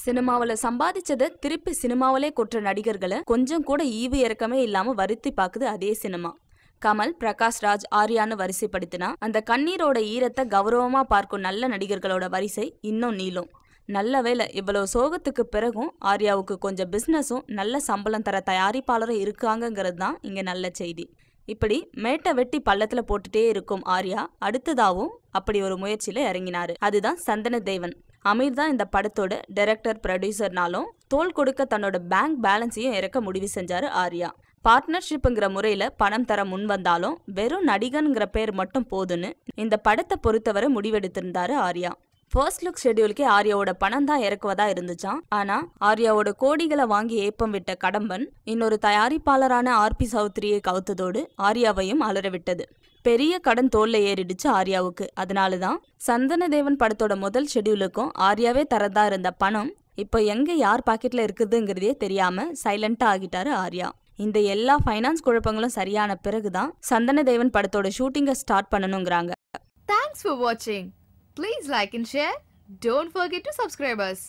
சினிமாவில சம்பாதிச்சத திருப்பி சினிமாவிலே கொட்டுற நடிகர்களை கொஞ்சம் கூட ஈவு இறக்கமே இல்லாம வருத்தி பாக்குது அதே சினிமா. கமல், பிரகாஷ் ராஜ், ஆர்யான்னு வரிசைப்படுத்தினா அந்த கண்ணீரோட ஈரத்தை கௌரவமா பார்க்கும் நல்ல நடிகர்களோட வரிசை இன்னும் நீளும். நல்ல வேளை இவ்வளவு சோகத்துக்கு பிறகும் ஆர்யாவுக்கு கொஞ்சம் பிசினஸும் நல்ல சம்பளம் தர தயாரிப்பாளரும் இருக்காங்கிறது தான் இங்க நல்ல செய்தி. இப்படி மேட்டை வெட்டி பள்ளத்துல போட்டுட்டே இருக்கும் ஆர்யா அடுத்ததாவும் அப்படி ஒரு முயற்சியில இறங்கினாரு. அதுதான் சந்தன தேவன். அமீர் தான் இந்த படத்தோட டைரக்டர், ப்ரொடியூசர்னாலும் தோள் கொடுக்க தன்னோட பேங்க் பேலன்ஸையும் இறக்க முடிவு செஞ்சாரு ஆர்யா. பார்ட்னர்ஷிப்ங்கிற முறையில பணம் தர முன் வந்தாலும் வெறும் நடிகன்கிற பேர் மட்டும் போதுன்னு இந்த படத்தை பொறுத்தவரை முடிவெடுத்திருந்தாரு ஆர்யா. ஃபர்ஸ்ட் லுக் ஷெட்யூலுக்கே ஆர்யாவோட பணம் தான் இறக்குவதா இருந்துச்சான். ஆனா ஆர்யாவோட கோடிகளை வாங்கி ஏப்பம் விட்ட கடம்பன் இன்னொரு தயாரிப்பாளரான ஆர்பி சௌத்ரியை கவுத்ததோடு ஆர்யாவையும் அலற விட்டது. பெரிய கடன் தோல்ல ஏறிடுச்சு ஆர்யாவுக்கு. அதனாலதான் சந்தனதேவன் படத்தோட முதல் ஷெட்யூலுக்கும் ஆர்யாவே தரதா இருந்த பணம் இப்போ எங்க யார் பாக்கெட்ல இருக்குதுங்கிறதே தெரியாம சைலண்டா ஆகிட்டாரு ஆர்யா. இந்த எல்லா ஃபைனான்ஸ் குழப்பங்களும் சரியான பிறகுதான் சந்தனதேவன் படத்தோட ஷூட்டிங்கை start பண்ணணுங்கிறாங்க. Thanks for watching. Please like and share. Don't forget to subscribe us.